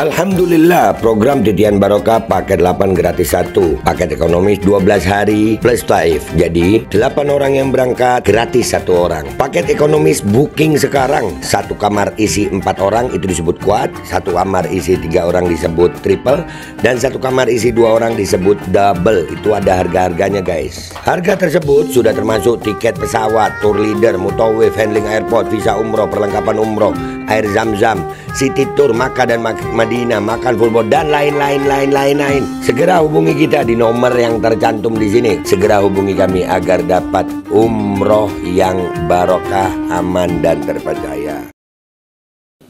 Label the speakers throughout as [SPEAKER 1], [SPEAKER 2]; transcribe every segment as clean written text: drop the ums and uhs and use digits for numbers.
[SPEAKER 1] Alhamdulillah, program Titian Barokah paket 8 gratis 1, paket ekonomis 12 hari plus taif. Jadi 8 orang yang berangkat gratis 1 orang. Paket ekonomis booking sekarang, 1 kamar isi 4 orang itu disebut quad, 1 kamar isi 3 orang disebut triple, dan 1 kamar isi 2 orang disebut double. Itu ada harga-harganya guys. Harga tersebut sudah termasuk tiket pesawat, tour leader, mutawif, handling airport, visa umroh, perlengkapan umroh, air zam-zam, city tour, Makkah dan Madinah, makan full board, dan lain-lain. Segera hubungi kita di nomor yang tercantum di sini. Segera hubungi kami agar dapat umroh yang barokah, aman dan terpercaya.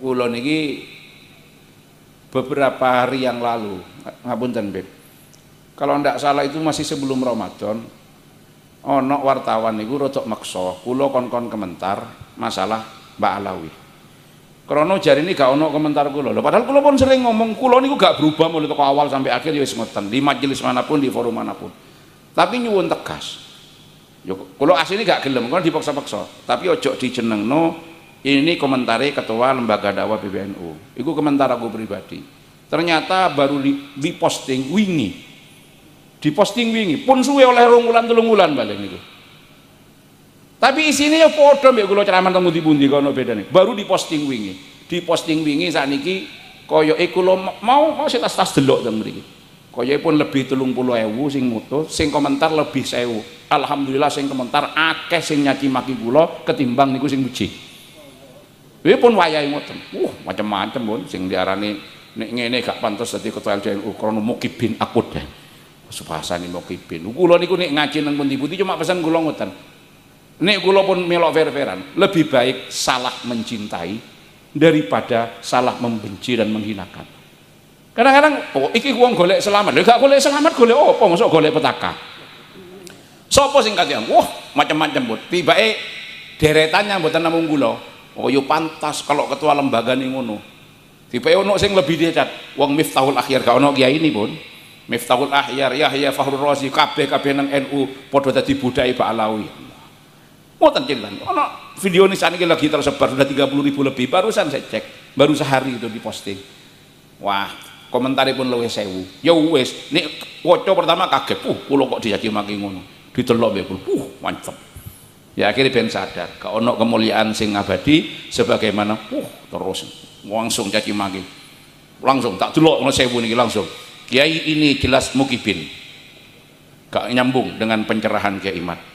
[SPEAKER 2] Kulo niki beberapa hari yang lalu, ngapunten Beb, kalau ndak salah itu masih sebelum Ramadan, ono wartawan niku rodok maksa kulo kon komentar masalah Mbak Alawi. Krono jari ini gak ono komentar kulo. Padahal kulo pun sering ngomong kulo niku gak berubah mulai toko awal sampai akhir ya wis ngoten, di majelis manapun, di forum manapun. Tapi nyuwun tegas. Yo kulo asline gak gelem, kan dipaksa-paksa. Tapi ojo dijenengno ini komentari ketua lembaga dakwah PBNU. Iku komentar aku pribadi. Ternyata baru di posting wingi. Di posting wingi pun suwe oleh 2 wulan 3 wulan balik niku. Tapi isinya ya podo mbek kula ceramah teng pundi-pundi kono bedane. Baru diposting wingi. Diposting wingi sakniki koyoke kula mau tas delok teng mriki. Koyoke pun lebih 30.000 sing mutus, sing komentar lebih 1.000. Alhamdulillah sing komentar akeh sing nyaci maki kula ketimbang niku sing muji. Kuwi pun wayahe ngoten. Macam-macam pun sing diarani nek ngene gak pantes dadi ketua LDNU krana mukibin akut deh. Supasane mukibin. Kula niku nek ngaji nang pundi-pundi cuma pesan kula ngoten. Nek kula pun melok ver-veran, lebih baik salah mencintai daripada salah membenci dan menghinakan. Kadang-kadang iki wong golek selamat, lha gak golek selamat golek apa? Mosok golek petaka. Sopo sing katihan? Macam-macam pun. Tibake deretannya mboten namung kula. Yo pantas kalau ketua lembaga ning ngono. Tibake ono sing lebih dicat, wong Miftahul Akhyar gak ono kiai ini pun. Miftahul Akhyar, Yahya Fakhrul Razi, kabeh nang NU padha dadi budai Mbak Alawi. Ngoten ceritanya. Ono video ini saat ini lagi tersebar sudah 30.000 lebih. Barusan saya cek, baru sehari itu diposting. Wah, komentarnya pun luwih 1.000. Ya wes, nek waca pertama kaget. Kulo kok dicaci maki ngono. Ditelok ya kulo. Mantep. Ya akhirnya ben sadar, gak ono kemuliaan sing abadi sebagaimana terus langsung caci maki. Langsung tak delok ono 1.000 niki langsung. Kiai ini jelas mukibin. Gak nyambung dengan pencerahan Kiai Imat.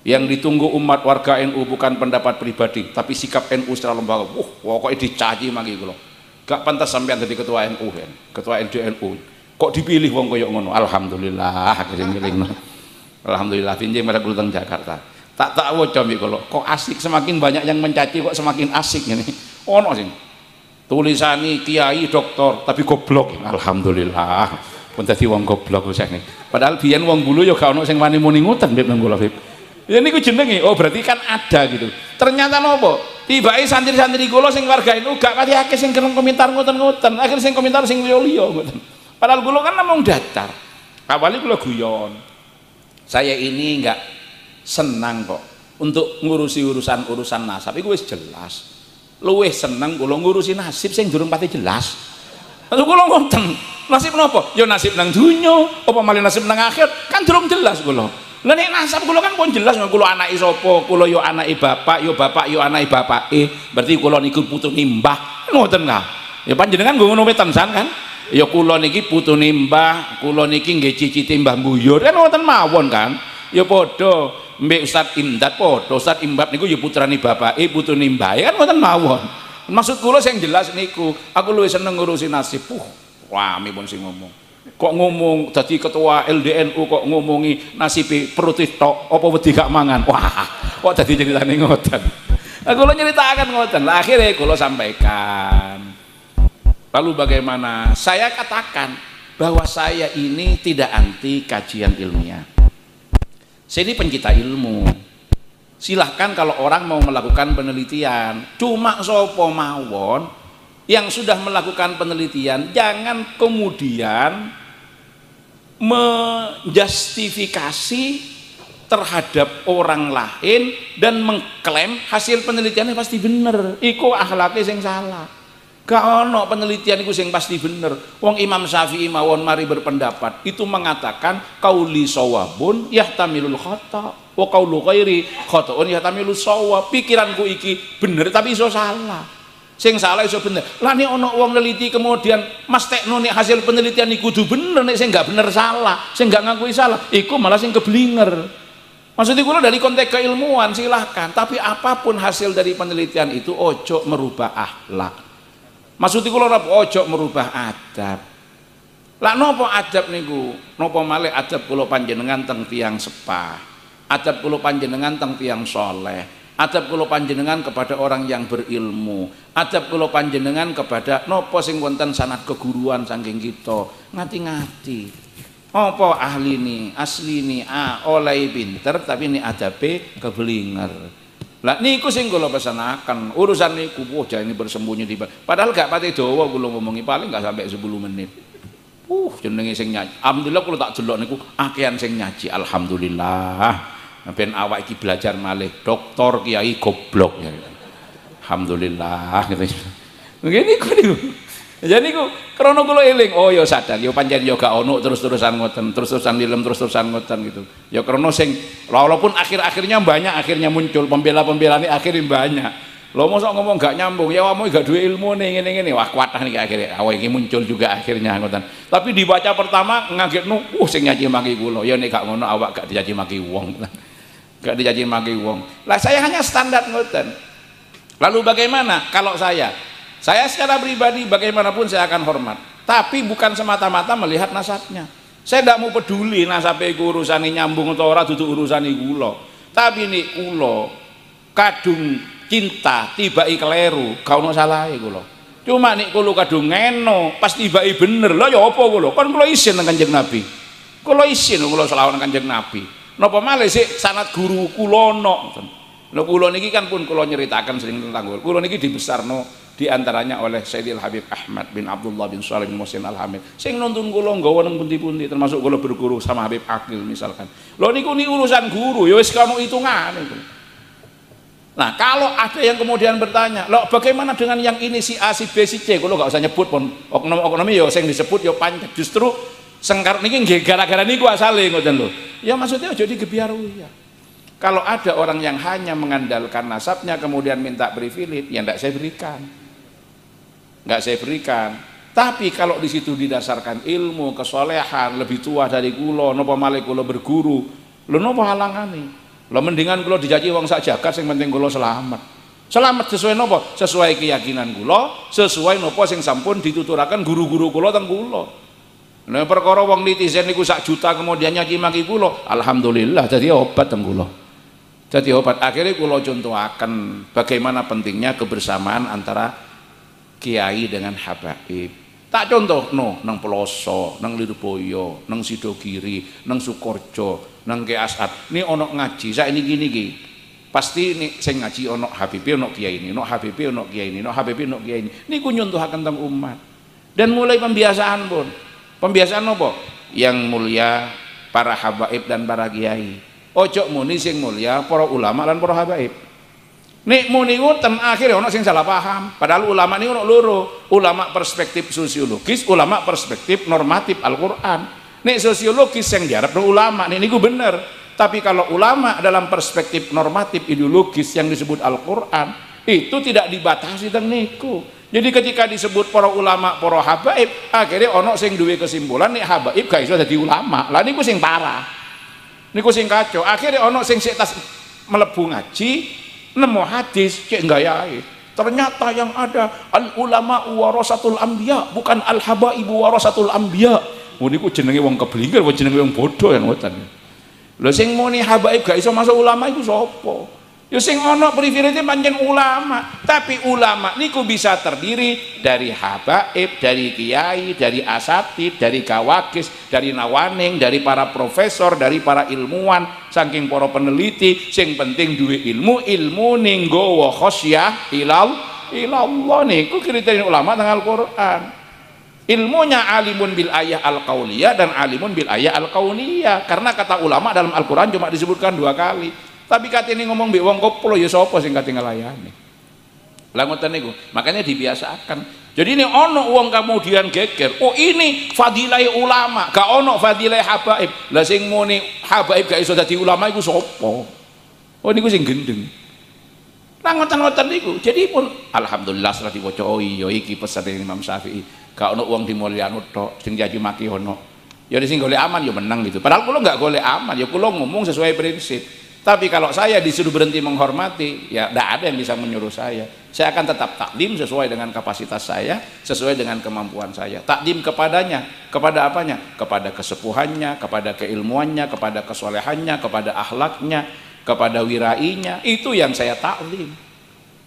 [SPEAKER 2] Yang ditunggu umat warga NU bukan pendapat pribadi tapi sikap NU secara lembaga. Pokoknya dicaci maki kula. Gak pantas sampean jadi ketua NU kan, ketua NU. Kok dipilih wong koyo ngono? Alhamdulillah akhirnya milihno. Alhamdulillah pinjeng pada kula teng Jakarta. Tak waca mbek kula. Kok asik, semakin banyak yang mencaci kok semakin asik ngene. Ono sing tulisani kiai doktor tapi goblok. Alhamdulillah. Pun dadi wong goblok wis nek. Padahal biyen wong bulu ya gak ono sing wani muni ngoten mbek nang kula. Ya niku jenenge, berarti kan ada gitu. Ternyata nopo? Tibake santri-santri kula sing warga NU gak pati akeh sing gelem komentar ngoten-ngoten. Akhir sing komentar sing liya-liya ngoten. Padahal kula kan namung datar. Awalnya kula guyon. Saya ini enggak senang kok untuk ngurusi urusan nasab. Iku wis jelas. Luwih seneng kula ngurusi nasib sing durung pati jelas. Lalu kula ngoten. Nasib napa? Ya nasib nang dunya, apa malih nasib nang akhir? Kan durung jelas kula. Lah nek nasab kula kan pun jelas kula anake sapa, kula yo anake bapak yo anake bapake. Berarti kula niku putune mbah. Ngoten ka. Ya panjenengan nggo ngono wetensan kan? Ya kula niki putune mbah, kula niki nggih cicite Mbah Mbuyur. Kan ngoten mawon kan? Ya padha mbek Ustaz Imdad padha. Ustaz Imdad niku ya putrane bapake, putune mbah. Kan ngoten mawon. Maksud kula sing jelas niku, aku luwih seneng ngurusi nasib. Rame pun sing ngomong. Kok ngomong dadi ketua LDNU kok ngomongi nasibe perut tok apa wedi gak mangan. Wah, kok dadi ceritane ngoten. Kula nyeritakan ngoten. Lah akhirnya kula sampaikan. Lalu bagaimana? Saya katakan bahwa saya ini tidak anti kajian ilmiah. Saya ini pencinta ilmu. Silahkan kalau orang mau melakukan penelitian. Cuma sapa mawon yang sudah melakukan penelitian jangan kemudian menjustifikasi terhadap orang lain dan mengklaim hasil penelitiannya pasti benar. Iku akhlaknya yang salah. Gak ono penelitian iku sing pasti bener. Wong Imam Syafi'i mawon mari berpendapat itu mengatakan qauli shawabun yahtamilul khata wa qaulu ghairi khata'un yahtamilus shawab. Pikiranku iki bener tapi iso salah. Sing salah iso bener. Lah nek ono wong neliti kemudian Mas Tekno nek hasil penelitian iku kudu bener, nek sing gak bener salah, sing gak ngakui salah, iku malah sing keblinger. Maksudnya kula dari konteks keilmuan silahkan, tapi apapun hasil dari penelitian itu ojo merubah akhlak. Maksudnya kula ojo merubah adab. Lah nopo adab niku? Nopo malih adab kula panjenengan teng tiyang sepah. Adab kula panjenengan teng tiyang soleh. Adab kula panjenengan kepada orang yang berilmu. Adab kula panjenengan kepada nopo sing wonten sanad keguruan saking kita. Ngati-ngati. Apa ahli nih, asli nih, oleh pinter tapi ini adabe keblinger. Lah niku sing kula pesenaken. Urusan niku jangan bersembunyi di padahal gak pati dawa kula ngomongi paling gak sampai 10 menit. Jenenge sing nyaji. Alhamdulillah kula tak delok niku akehan sing nyaji. Alhamdulillah. Ben awak iki belajar malih doktor kiai goblok ya. Alhamdulillah gitu. Ngene niku. Jadi ku krono kula eling, oh ya sadar, ya pancen ya gak ono terus-terusan ngoten, terus-terusan dilem terus-terusan ngoten gitu. Ya krono sing walaupun akhir-akhirnya banyak akhirnya muncul pembela-pembelane akhirnya banyak. Lho mosok ngomong gak nyambung, ya kamu gak duwe ilmu nih ngene-ngene, wah kuatah nih akhirnya. Awake iki muncul juga akhirnya ngoten. Tapi dibaca pertama ngagetno, sing nyaci maki kula. Ya nek gak ngono awak gak dicaci maki wong. Gak dicaci maki wong. Lah saya hanya standar ngoten. Lalu bagaimana kalau saya secara pribadi bagaimanapun saya akan hormat, tapi bukan semata-mata melihat nasabnya. Saya tidak mau peduli nasabnya urusan nyambung atau ora duduk urusan kula. Tapi ini kula kadung cinta tiba-i keleru, gak ono salahe kula. Cuma nek kula kadung ngeno, pas tiba-i bener. Lah ya apa kula? Kan kula isin nang Kanjeng Nabi. Kula isin kula selawat nang Kanjeng Nabi. Napa malih sik sanad guru kula ono. Lho kula niki kan pun kula nyeritakan sering tentang kula niki dibesarno di antaranya oleh Sayyidil Habib Ahmad bin Abdullah bin Shalih bin Muhsin Al-Hamid. Sing nuntun kula nggawa nang pundi-pundi termasuk kula berguru sama Habib Akil misalkan. Lho niku ni urusan guru ya wis kamu hitungane. Nah, kalau ada yang kemudian bertanya, "Loh, bagaimana dengan yang ini si A, si B, si C?" Kula gak usah nyebut pun oknum-oknum ya sing disebut ya pancet. Justru sengkar niki nggih gara-gara niku asale ngoten lho. Ya maksudnya aja digebyar ya. Kalau ada orang yang hanya mengandalkan nasabnya kemudian minta privilege, ya ndak saya berikan. Nggak saya berikan. Tapi kalau di situ didasarkan ilmu, kesolehan, lebih tua dari kula, napa malih kula berguru, lho napa halangane? Lho mendingan kula dicaci wong sak jagat sing penting kula selamat. Selamat sesuai napa? Sesuai keyakinan kula, sesuai napa sing sampun dituturaken guru-guru kula teng kula. Nah perkara wong netizen niku sak juta kemudian nyaci maki kula, alhamdulillah dadi obat teng kula. Jadi obat akhirnya kula contohaken bagaimana pentingnya kebersamaan antara kiai dengan habaib. Tak contoh nang Peloso, nang Lirboyo, nang Sidogiri, nang Sukorjo, nang Ki Asad. Ini ono ngaji, saya ini gini. Pasti ini sing ngaji ono habibi ono kiai ini, ono habibi ono kiai ini, ono habibi ono kiai ini. Niku nyontohaken teng umat. Dan mulai pembiasaan pun. Pembiasaan apa? Yang mulia para habaib dan para kiai. Ojo muni sing mulia para ulama lan para habaib. Nek muni ngoten akhire ana sing salah paham. Padahal ulama niku ono loro, ulama perspektif sosiologis, ulama perspektif normatif Al-Qur'an. Nek sosiologis sing diarepno ulama niku bener. Tapi kalau ulama dalam perspektif normatif ideologis yang disebut Al-Qur'an, itu tidak dibatasi teng niku. Jadi ketika disebut para ulama, para habaib, akhirnya ono sing duwe kesimpulan nek habaib gak iso dadi ulama. Lah niku sing parah. Niku sing kacau. Akhirnya ono sing sik tas mlebu ngaji nemu hadis cek gayae. Ternyata yang ada al ulama warasatul anbiya, bukan al habaibu warasatul anbiya. Niku jenenge wong keblinger, jenenge wong bodoh yang ngoten. Lho sing muni habaib gak iso masuk ulama iku sapa? Ya sing ana privilege pancen ulama, tapi ulama niku bisa terdiri dari habaib, dari kiai, dari asatid, dari kawakis, dari nawaning, dari para profesor, dari para ilmuwan, saking para peneliti, sing penting duwe ilmu ning nggawa khosyah ilallah niku kriteria ulama teng Al-Qur'an. Ilmunya alimun bil ayah al-qauliyah dan alimun bil ayah al-kauniyah, karena kata ulama dalam Al-Qur'an cuma disebutkan 2 kali. Tapi katene ngomong mbek wong koplo ya sapa sing kate nglayani. Lah ngoten niku. Makanya dibiasakan Jadi ini ono wong kemudian geger, oh ini fadilai ulama, gak ono fadilai habaib. Lah sing muni habaib gak iso dadi ulama iku sapa? Oh niku sing gendeng. Lah ngoten-ngoten niku. Jadi pun alhamdulillah setelah diwaca oh iya iki pesan Imam Syafi'i. Gak ono wong dimulyani tok, sing jaji maki ono. Ya sing golek aman ya menang gitu. Padahal kula gak golek aman, ya kula ngomong sesuai prinsip. Tapi kalau saya disuruh berhenti menghormati, ya tidak ada yang bisa menyuruh saya. Saya akan tetap takdim sesuai dengan kapasitas saya, sesuai dengan kemampuan saya. Takdim kepadanya, kepada apanya? Kepada kesepuhannya, kepada keilmuannya, kepada kesolehannya, kepada akhlaknya, kepada wirainya. Itu yang saya takdim.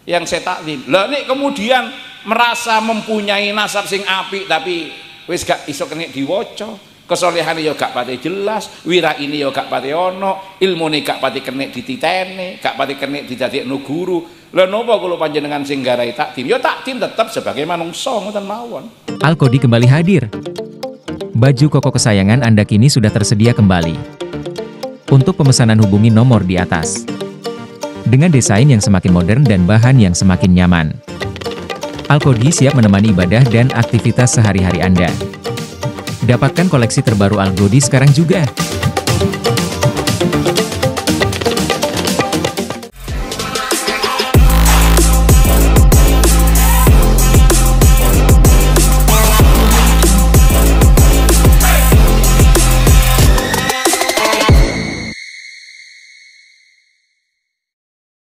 [SPEAKER 2] Yang saya takdim. Lah nek kemudian merasa mempunyai nasab sing apik tapi wis gak iso kena diwaca. Kesolehan ya gak pati jelas, wira ini ya gak pati ono, ilmu ini gak pati kena dititene, gak pati kena didadekno guru. Lha napa kula panjenengan sing garai takdim? Ya takdim tetap sebagai manungsa ngoten mawon.
[SPEAKER 3] Alkodi kembali hadir. Baju koko kesayangan Anda kini sudah tersedia kembali. Untuk pemesanan hubungi nomor di atas. Dengan desain yang semakin modern dan bahan yang semakin nyaman. Alkodi siap menemani ibadah dan aktivitas sehari-hari Anda. Dapatkan koleksi terbaru Alkodi sekarang juga.